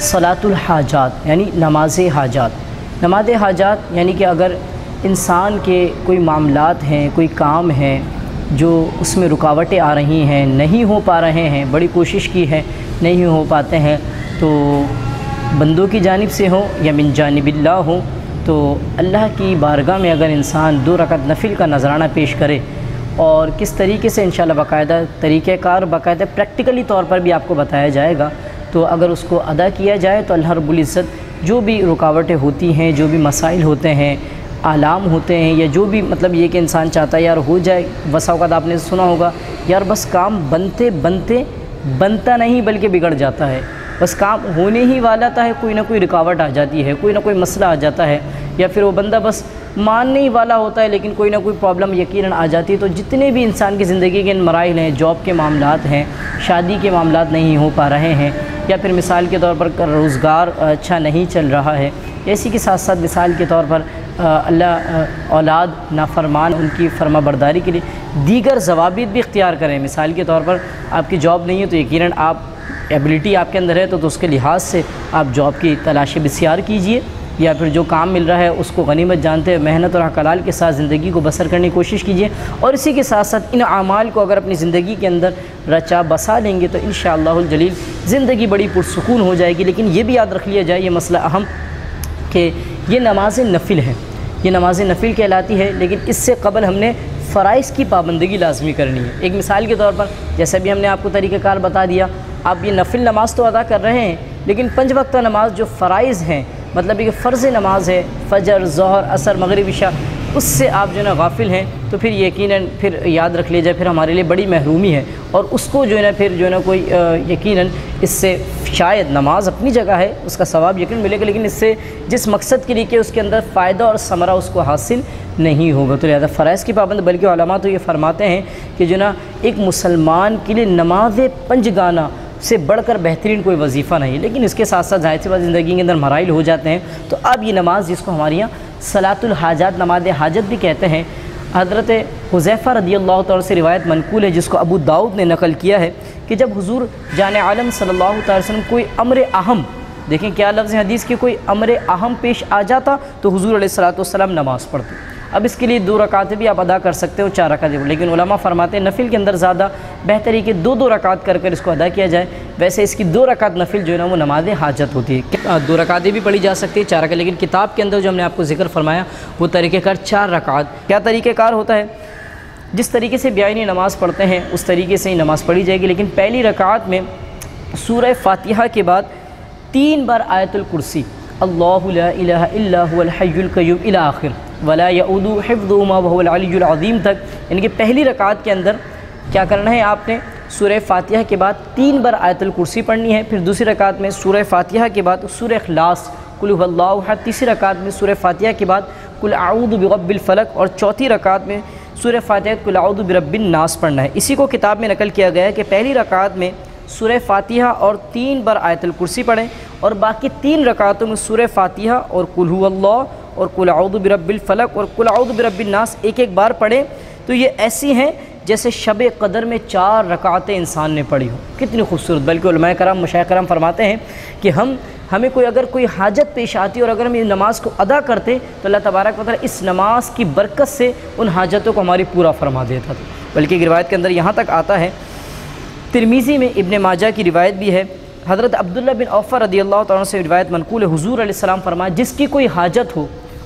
صلاۃ الحاجات یعنی نماز حاجات۔ نماز حاجات یعنی کہ اگر انسان کے کوئی معاملات ہیں، کوئی کام ہیں جو اس میں رکاوٹیں آ رہی ہیں، نہیں ہو پا رہے ہیں، بڑی کوشش کی ہے نہیں ہو پاتے ہیں، تو بندوں کی جانب سے ہوں یا من جانب اللہ ہوں، تو اللہ کی بارگاہ میں اگر انسان 2 رکعت نفل کا نذرانہ پیش کرے اور کس طریقے سے انشاءاللہ باقاعدہ طریقہ کار باقاعدہ پریکٹیکلی طور پر بھی آپ کو بتایا جائے گا، تو اگر اس کو ادا کیا جائے تو اللہ رب العزت جو بھی رکاوٹیں ہوتی ہیں، جو بھی مسائل ہوتے ہیں، آلام ہوتے ہیں، یا جو بھی مطلب یہ کہ انسان چاہتا ہے یار ہو جائے، بسا اوقات آپ نے سنا ہوگا یار بس کام بنتے بنتے بنتا نہیں بلکہ بگڑ جاتا ہے، بس کام ہونے ہی والا تھا ہے کوئی نہ کوئی رکاوٹ آ جاتی ہے، کوئی نہ کوئی مسئلہ آ جاتا ہے، یا پھر وہ بندہ بس ماننے ہی والا ہوتا ہے لیکن کوئی نہ کوئی پرابلم یقیناً آ جاتی ہے۔ تو جتنے بھی انسان کی زندگی کے مراحل ہیں، جاب کے معاملات ہیں، شادی کے معاملات نہیں ہو پا رہے ہیں، یا پھر مثال کے طور پر روزگار اچھا نہیں چل رہا ہے، اسی کے ساتھ ساتھ مثال کے طور پر اللہ اولاد نافرمان ان کی فرما برداری کے لیے دیگر ضوابط بھی اختیار کریں۔ مثال کے طور پر آپ کی جاب نہیں ہے تو یقیناً آپ ایبلٹی آپ کے اندر ہے تو اس کے لحاظ سے آپ جاب کی تلاش بسیار کیجئے، یا پھر جو کام مل رہا ہے اس کو غنیمت جانتے ہوئے محنت اور حلال کے ساتھ زندگی کو بسر کرنے کی کوشش کیجئے، اور اسی کے ساتھ ساتھ ان اعمال کو اگر اپنی زندگی کے اندر رچا بسا لیں گے تو انشاءاللہ الجلیل زندگی بڑی پرسکون ہو جائے گی۔ لیکن یہ بھی یاد رکھ لیا جائے، یہ مسئلہ اہم کہ یہ نماز نفل ہے، یہ نماز نفل کہلاتی ہے، لیکن اس سے قبل ہم نے فرائض کی پابندگی لازمی کرنی ہے۔ ایک مثال کے طور پر جیسے بھی ہم نے آپ کو طریقہ کار بتا دیا، آپ یہ نفل نماز تو ادا کر رہے ہیں لیکن 5 وقتہ نماز جو فرائض ہیں، مطلب یہ فرض نماز ہے، فجر، ظہر، عصر، مغرب، عشاء، اس سے آپ جو ہے نا غافل ہیں تو پھر یقیناً پھر یاد رکھ لیا جائے پھر ہمارے لیے بڑی محرومی ہے، اور اس کو جو ہے نا پھر جو ہے نا کوئی یقیناً اس سے شاید نماز اپنی جگہ ہے، اس کا ثواب یقین ملے گا، لیکن اس سے جس مقصد کے لیے کہ اس کے اندر فائدہ اور ثمرہ اس کو حاصل نہیں ہوگا۔ تو لہذا فرائض کی پابند، بلکہ علماء تو یہ فرماتے ہیں کہ جو نا ایک مسلمان کے لیے نماز 5 گانا سے بڑھ کر بہترین کوئی وظیفہ نہیں ہے، لیکن اس کے ساتھ ساتھ ظاہر سی بات زندگی کے اندر مراحل ہو جاتے ہیں، تو اب یہ نماز جس کو ہمارے یہاں صلاۃ الحاجات نماز حاجت بھی کہتے ہیں، حضرت حذیفہ رضی اللہ تعالیٰ سے روایت منقول ہے جس کو ابو داؤد نے نقل کیا ہے کہ جب حضور جان عالم صلی اللہ تعالی وسلم کوئی امر اہم، دیکھیں کیا لفظ حدیث کی، کوئی امر اہم پیش آ جاتا تو حضور علیہ الصلوۃ والسلام نماز پڑھتے۔ اب اس کے لیے 2 رکعتیں بھی آپ ادا کر سکتے ہو، 4 رکعتیں، لیکن علماء فرماتے ہیں نفل کے اندر زیادہ بہتر ہے کہ 2 رکعت کر اس کو ادا کیا جائے۔ ویسے اس کی 2 رکعت نفل جو ہے نا وہ نماز حاجت ہوتی ہے، 2 رکعتیں بھی پڑھی جا سکتی ہے، 4 رکعت، لیکن کتاب کے اندر جو ہم نے آپ کو ذکر فرمایا وہ طریقہ کار 4 رکعت۔ کیا طریقہ کار ہوتا ہے؟ جس طریقے سے بیانی نماز پڑھتے ہیں اس طریقے سے ہی نماز پڑھی جائے گی، لیکن پہلی رکعت میں سورہ فاتحہ کے بعد 3 بار آیت الکرسی، اللہ لا الہ الا هو الحی القیوم الی آخر ولا یؤود حفظهما وهو العلی العظیم تک، یعنی کہ پہلی رکعت کے اندر کیا کرنا ہے، آپ نے سورہ فاتحہ کے بعد 3 بار آیت الکرسی پڑھنی ہے، پھر دوسری رکعت میں سورہ فاتحہ کے بعد سورہ اخلاص قل هو اللہ احد، تیسری رکعت میں سورہ فاتحہ کے بعد قل اعوذ برب الفلق، اور چوتھی رکعت میں سورہ فاتحہ قل اعوذ برب الناس پڑھنا ہے۔ اسی کو کتاب میں نقل کیا گیا ہے کہ پہلی رکعت میں سورہ فاتحہ اور 3 بار آیت الکرسی پڑھیں، اور باقی 3 رکعتوں میں سورہ فاتحہ اور قل هو اللہ اور قل اعوذ برب الفلق اور قل اعوذ برب الناس ایک بار پڑھیں، تو یہ ایسی ہیں جیسے شب قدر میں 4 رکعتیں انسان نے پڑھی ہوں۔ کتنی خوبصورت! بلکہ علماء کرام، مشائخ کرام فرماتے ہیں کہ ہمیں اگر کوئی حاجت پیش آتی اور اگر ہم یہ نماز کو ادا کرتے تو اللہ تبارک و تعالیٰ اس نماز کی برکت سے ان حاجتوں کو ہماری پورا فرما دیتا تھا۔ بلکہ ایک روایت کے اندر یہاں تک آتا ہے، ترمذی میں ابن ماجہ کی روایت بھی ہے، حضرت عبداللہ بن عوف رضی اللہ تعالیٰ سے روایت منقول ہے، حضور علیہ السلام فرمایا جس کی کوئی حاجت ہو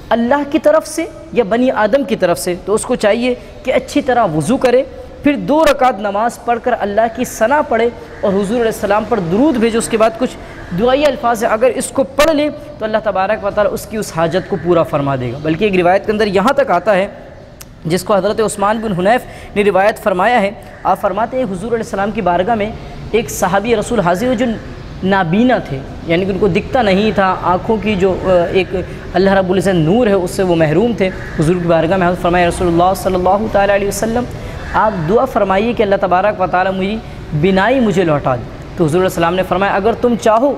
اللہ کی طرف سے یا بنی آدم کی طرف سے تو اس کو چاہیے کہ اچھی طرح وضو کرے، پھر 2 رکعت نماز پڑھ کر اللہ کی ثنا پڑھے اور حضور علیہ السلام پر درود بھیجے، اس کے بعد کچھ دعائی الفاظ ہیں، اگر اس کو پڑھ لے تو اللہ تبارک و تعالیٰ اس کی اس حاجت کو پورا فرما دے گا۔ بلکہ ایک روایت کے اندر یہاں تک آتا ہے جس کو حضرت عثمان بن حنیف نے روایت فرمایا ہے، آپ فرماتے ہیں حضور علیہ السلام کی بارگاہ میں ایک صحابی رسول حاضر ہوئے جو نابینا تھے، یعنی کہ ان کو دکھتا نہیں تھا، آنکھوں کی جو ایک اللہ رب العزت نور ہے اس سے وہ محروم تھے۔ حضور کی بارگاہ میں حضرت فرمایا رسول اللہ صلی اللہ تعالیٰ علیہ وسلم آپ دعا فرمائیے کہ اللہ تبارک و تعالیٰ میری بینائی مجھے لوٹا دے۔ تو حضور علیہ السلام نے فرمایا اگر تم چاہو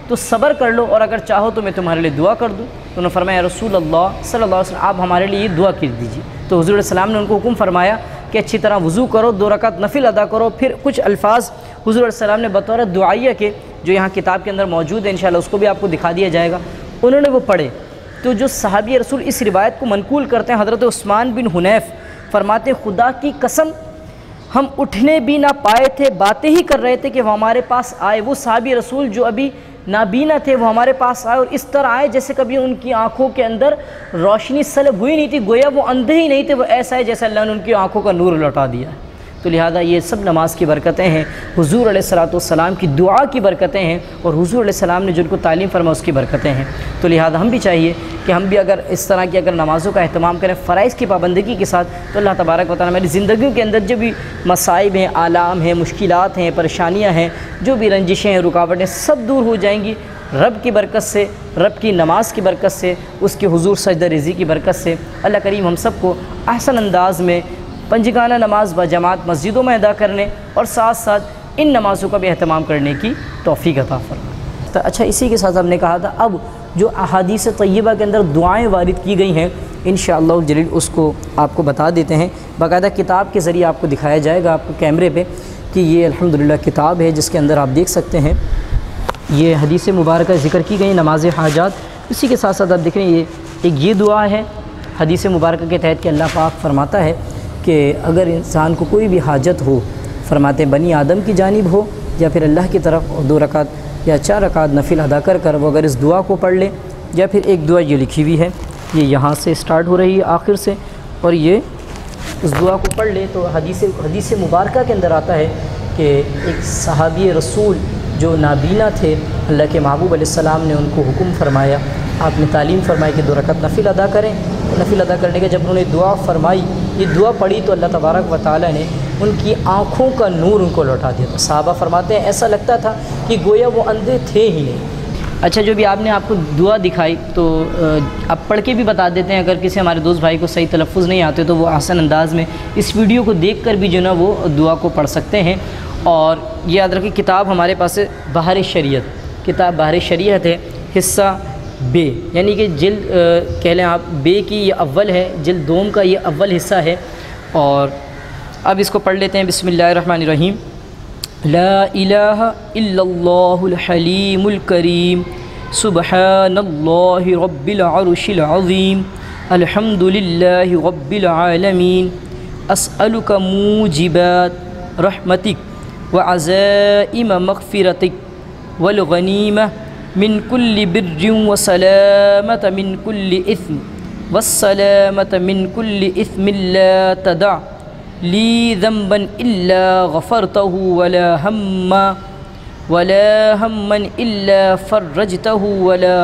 تو صبر کر لو اور اگر چاہو تو میں تمہارے لیے دعا کر دوں۔ تو انہوں نے فرمایا رسول اللہ صلی اللہ علیہ وسلم آپ ہمارے لیے یہ دعا کر دیجیے۔ تو حضور علیہ السلام نے ان کو حکم فرمایا کہ اچھی طرح وضو کرو، 2 رکعت نفل ادا کرو، پھر کچھ الفاظ حضور علیہ السلام نے بطور دعائیہ کے جو یہاں کتاب کے اندر موجود ہے، انشاءاللہ اس کو بھی آپ کو دکھا دیا جائے گا، انہوں نے وہ پڑھے۔ تو جو صحابی رسول اس روایت کو منقول کرتے ہیں، حضرت عثمان بن حنیف فرماتے ہیں خدا کی قسم ہم اٹھنے بھی نہ پائے تھے، باتیں ہی کر رہے تھے کہ وہ ہمارے پاس آئے۔ وہ صحابی رسول جو ابھی نابینا تھے وہ ہمارے پاس آئے، اور اس طرح آئے جیسے کبھی ان کی آنکھوں کے اندر روشنی سلب ہوئی نہیں تھی، گویا وہ اندھے ہی نہیں تھے، وہ ایسا ہے جیسے اللہ نے ان کی آنکھوں کا نور لوٹا دیا ہے۔ تو لہذا یہ سب نماز کی برکتیں ہیں، حضور علیہ السلام کی دعا کی برکتیں ہیں، اور حضور علیہ السلام نے جن کو تعلیم فرمایا اس کی برکتیں ہیں۔ تو لہذا ہم بھی چاہیے کہ ہم بھی اگر اس طرح کی اگر نمازوں کا اہتمام کریں فرائض کی پابندگی کے ساتھ، تو اللہ تبارک و تعالیٰ ہماری زندگیوں کے اندر جو بھی مصائب ہیں، آلام ہیں، مشکلات ہیں، پریشانیاں ہیں، جو بھی رنجشیں ہیں، رکاوٹیں، سب دور ہو جائیں گی رب کی برکت سے، رب کی نماز کی برکت سے، اس کے حضور سجدہ رضی کی برکت سے۔ اللہ کریم ہم سب کو احسن انداز میں پنجگانہ نماز بجماعت مسجدوں میں ادا کرنے اور ساتھ ساتھ ان نمازوں کا بھی اہتمام کرنے کی توفیق عطا فرمائے۔ اچھا، اسی کے ساتھ ہم نے کہا تھا اب جو احادیث طیبہ کے اندر دعائیں وارد کی گئی ہیں انشاءاللہ الجلیل اس کو آپ کو بتا دیتے ہیں، باقاعدہ کتاب کے ذریعے آپ کو دکھایا جائے گا آپ کو کیمرے پہ کہ یہ الحمدللہ کتاب ہے جس کے اندر آپ دیکھ سکتے ہیں یہ حدیث مبارکہ ذکر کی گئی نماز حاجات۔ اسی کے ساتھ ساتھ آپ دیکھ رہے ہیں یہ دعا ہے حدیث مبارکہ کے تحت کہ اللہ پاک فرماتا ہے کہ اگر انسان کو کوئی بھی حاجت ہو، فرماتے ہیں بنی آدم کی جانب ہو یا پھر اللہ کی طرف، 2 رکعت یا 4 رکعت نفل ادا کر وہ اگر اس دعا کو پڑھ لے، یا پھر ایک دعا یہ لکھی ہوئی ہے، یہ یہاں سے سٹارٹ ہو رہی ہے آخر سے، اور یہ اس دعا کو پڑھ لے تو حدیث مبارکہ کے اندر آتا ہے کہ ایک صحابی رسول جو نابینا تھے، اللہ کے محبوب علیہ السلام نے ان کو حکم فرمایا، آپ نے تعلیم فرمائی کہ 2 رکعت نفل ادا کریں۔ نفل ادا کرنے کے جب انہوں نے دعا فرمائی، یہ دعا پڑھی تو اللہ تبارک و تعالیٰ نے ان کی آنکھوں کا نور ان کو لوٹا دیا۔ تو صحابہ فرماتے ہیں ایسا لگتا تھا کہ گویا وہ اندھے تھے ہی نہیں۔ اچھا، جو بھی آپ نے آپ کو دعا دکھائی تو اب پڑھ کے بھی بتا دیتے ہیں، اگر کسی ہمارے دوست بھائی کو صحیح تلفظ نہیں آتے تو وہ آسان انداز میں اس ویڈیو کو دیکھ کر بھی جو نا وہ دعا کو پڑھ سکتے ہیں۔ اور یہ یاد رکھیں کتاب ہمارے پاس ہے بحر شریعت، کتاب بحر شریعت ہے، حصہ بے، یعنی کہ جلد کہہ لیں آپ بے کی یہ اول ہے، جلد دوم کا یہ اول حصہ ہے۔ اور اب اس کو پڑھ لیتے ہیں۔ بسم اللہ الرحمن الرحیم۔ لا الہ الا اللہ الحلیم الکریم، سبحان اللہ رب العرش العظیم، الحمد للہ رب العالمین، اسألک موجبات رحمتک وعزائم مغفرتک والغنیمہ من کل بر وسلامة من کل اثم والسلامة من کل اثم لا تدع لی ذنبا الا غفرته ولا ہما الا فرجته ولا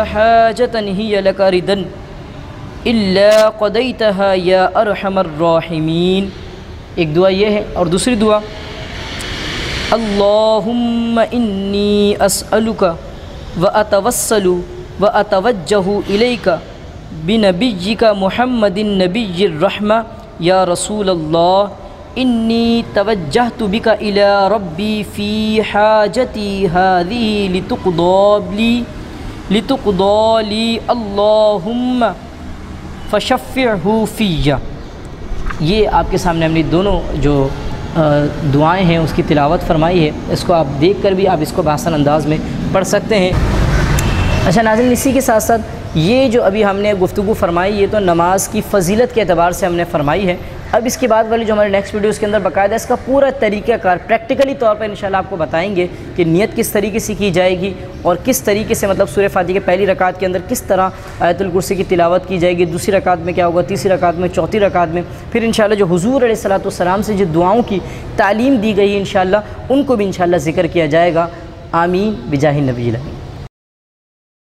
حاجة هي لك ردا الا قضيتها یا ارحم الراحمین۔ ایک دعا یہ ہے، اور دوسری دعا اللہم انی اسألک واتوسل واتوجہ الیک بنبیک محمد النبی الرحمہ یا رسول اللہ انی توجہت بک الی ربی فی حاجتی هذه لتقضى لی اللہم فشفعہ فی۔ یہ آپ کے سامنے ہم نے دونوں جو دعائیں ہیں اس کی تلاوت فرمائی ہے، اس کو آپ دیکھ کر بھی آپ اس کو بآسان انداز میں پڑھ سکتے ہیں۔ اچھا ناظرین، اسی کے ساتھ ساتھ یہ جو ابھی ہم نے گفتگو فرمائی یہ تو نماز کی فضیلت کے اعتبار سے ہم نے فرمائی ہے۔ اب اس کے بعد والی جو ہمارے نیکسٹ ویڈیوز کے اندر باقاعدہ اس کا پورا طریقہ کار پریکٹیکلی طور پر انشاءاللہ آپ کو بتائیں گے کہ نیت کس طریقے سے کی جائے گی، اور کس طریقے سے مطلب سورہ فاتحہ کے پہلی رکعت کے اندر کس طرح آیت الکرسی کی تلاوت کی جائے گی، دوسری رکعت میں کیا ہوگا، تیسری رکعت میں، چوتھی رکعت میں، پھر انشاءاللہ جو حضور علیہ السلام سے جو دعاؤں کی تعلیم دی گئی ہے انشاءاللہ ان کو بھی انشاءاللہ ذکر کیا جائے گا۔ آمین بجاہ النبی الامین۔